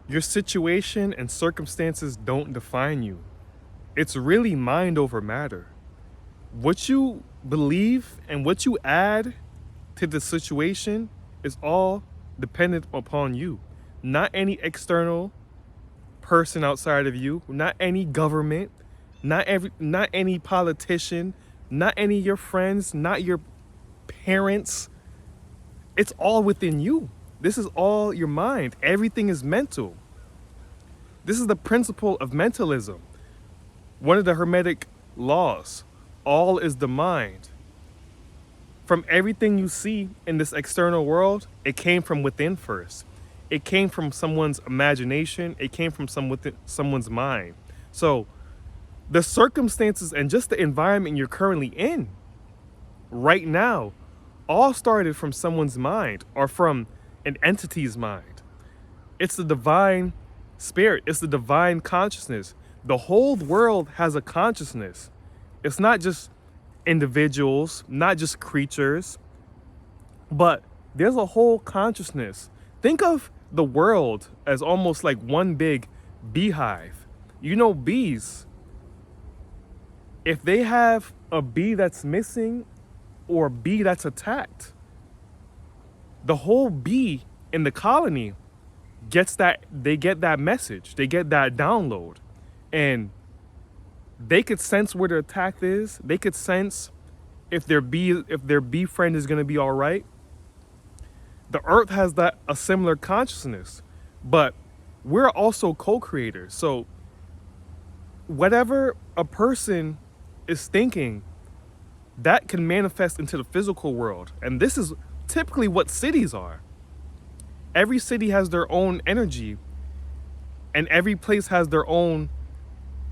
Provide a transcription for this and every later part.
Your situation and circumstances don't define you. It's really mind over matter. What you believe and what you add to the situation is all dependent upon you, not any external person outside of you, not any government, not any politician, not any of your friends, not your parents. It's all within you. This is all your mind. Everything is mental. This is the principle of mentalism. One of the Hermetic laws. All is the mind. From everything you see in this external world, it came from within first. It came from someone's imagination. It came from someone's mind. So the circumstances and just the environment you're currently in right now all started from someone's mind or from an entity's mind. It's the divine spirit. It's the divine consciousness. The whole world has a consciousness. It's not just individuals, not just creatures, but there's a whole consciousness. Think of the world as almost like one big beehive. You know, bees, if they have a bee that's missing or a bee that's attacked, the whole bee in the colony gets that, they get that message, they get that download, and they could sense where the attack is. They could sense if their bee friend is going to be all right. The earth has that a similar consciousness, but we're also co-creators. So whatever a person is thinking, that can manifest into the physical world. And this is typically what cities are. Every city has their own energy, and every place has their own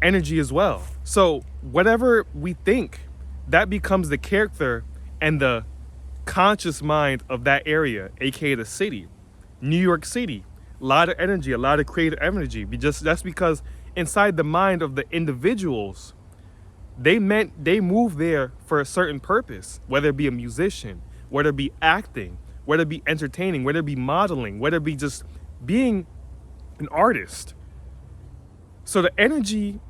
energy as well. So whatever we think, that becomes the character and the conscious mind of that area, aka the city. New York City, a lot of energy, a lot of creative energy. That's because inside the mind of the individuals, they move there for a certain purpose, whether it be a musician, whether it be acting, whether it be entertaining, whether it be modeling, whether it be just being an artist. So the energy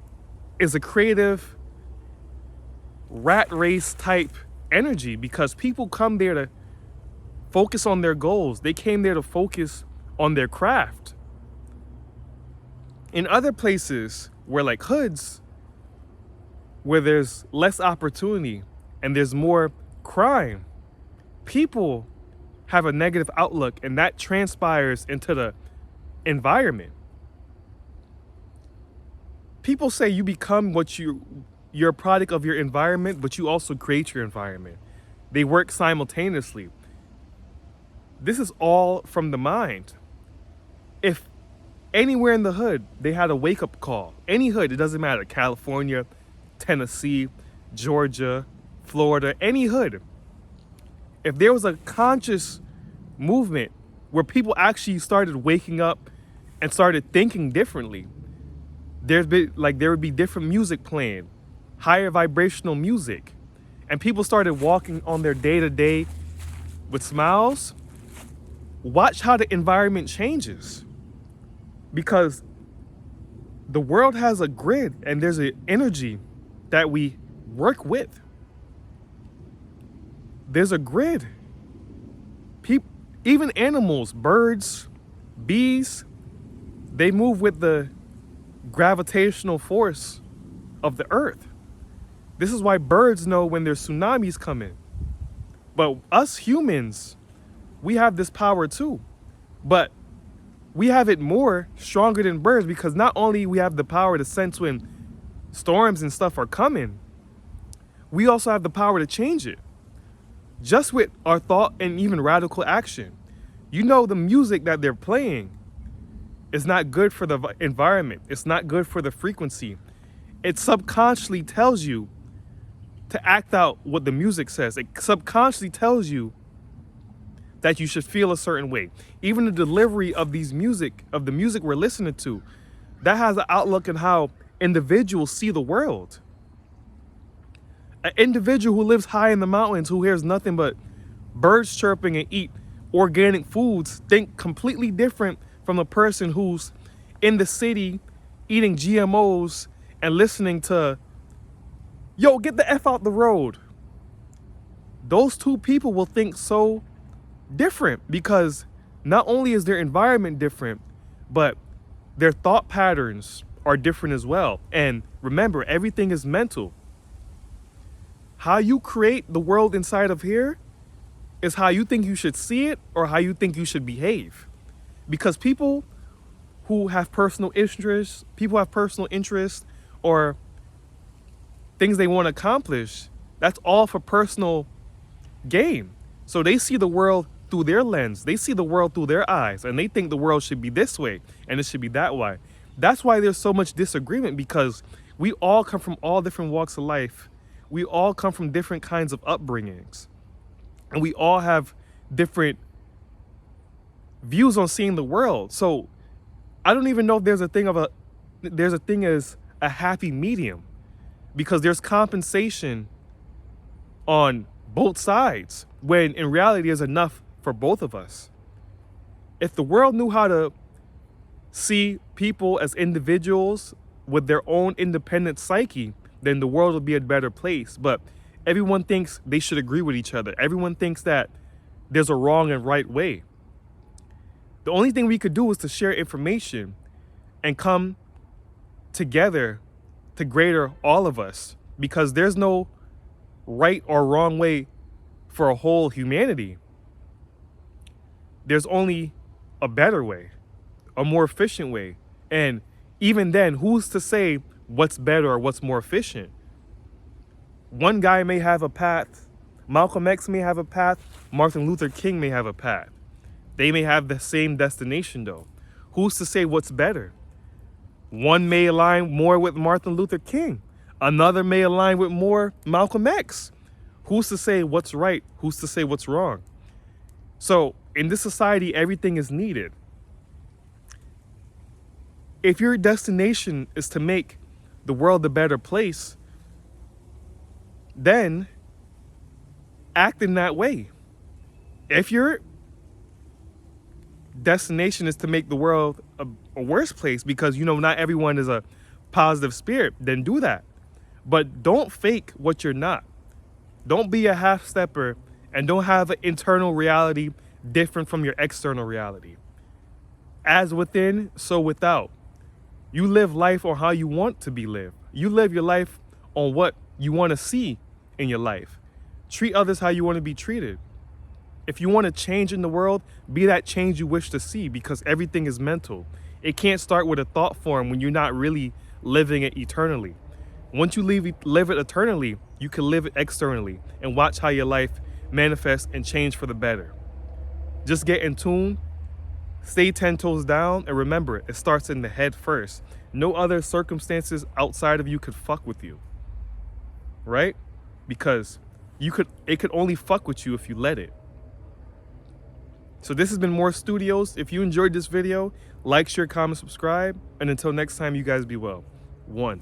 is a creative rat race type energy because people come there to focus on their goals. They came there to focus on their craft. In other places where like hoods, where there's less opportunity and there's more crime, people have a negative outlook, and that transpires into the environment. People say you become what you're a product of your environment, but you also create your environment. They work simultaneously. This is all from the mind. If anywhere in the hood they had a wake-up call, any hood, it doesn't matter, California, Tennessee, Georgia, Florida, any hood, if there was a conscious movement where people actually started waking up and started thinking differently, there would be different music playing, higher vibrational music, and people started walking on their day-to-day with smiles. Watch how the environment changes, because the world has a grid and there's an energy that we work with. There's a grid. Even animals, birds, bees, they move with the gravitational force of the earth. This is why birds know when there's tsunamis coming. But us humans, we have this power too. But we have it more stronger than birds, because not only we have the power to sense when storms and stuff are coming, we also have the power to change it. Just with our thought and even radical action. You know, the music that they're playing is not good for the environment. It's not good for the frequency. It subconsciously tells you to act out what the music says. It subconsciously tells you that you should feel a certain way. Even the delivery of the music we're listening to, that has an outlook on how individuals see the world. An individual who lives high in the mountains, who hears nothing but birds chirping and eat organic foods, think completely different from a person who's in the city eating GMOs and listening to, yo, get the F out the road. Those two people will think so different because not only is their environment different, but their thought patterns are different as well. And remember, everything is mental. How you create the world inside of here is how you think you should see it or how you think you should behave. Because people who have personal interests, or things they want to accomplish, that's all for personal gain. So they see the world through their lens. They see the world through their eyes, and they think the world should be this way and it should be that way. That's why there's so much disagreement, because we all come from all different walks of life. We all come from different kinds of upbringings. And we all have different views on seeing the world. So I don't even know if there's a thing as a happy medium, because there's compensation on both sides when in reality there's enough for both of us. If the world knew how to see people as individuals with their own independent psyche, then the world would be a better place. But everyone thinks they should agree with each other. Everyone thinks that there's a wrong and right way. The only thing we could do is to share information and come together to greater all of us, because there's no right or wrong way for a whole humanity. There's only a better way, a more efficient way. And even then, who's to say what's better or what's more efficient? One guy may have a path, Malcolm X may have a path, Martin Luther King may have a path. They may have the same destination though. Who's to say what's better? One may align more with Martin Luther King. Another may align with more Malcolm X. Who's to say what's right? Who's to say what's wrong? So in this society, everything is needed. If your destination is to make the world a better place, then act in that way. If your destination is to make the world a worse place because not everyone is a positive spirit, then do that. But don't fake what you're not. Don't be a half-stepper, and don't have an internal reality different from your external reality. As within, so without. You live life on how you want to be lived. You live your life on what you want to see in your life. Treat others how you want to be treated. If you want to change in the world, be that change you wish to see, because everything is mental. It can't start with a thought form when you're not really living it eternally. Once you live it eternally, you can live it externally and watch how your life manifests and change for the better. Just get in tune, stay 10 toes down, and remember, it starts in the head first. No other circumstances outside of you could fuck with you, right? Because it could only fuck with you if you let it. So this has been More Studios. If you enjoyed this video, like, share, comment, subscribe. And until next time, you guys be well. 1.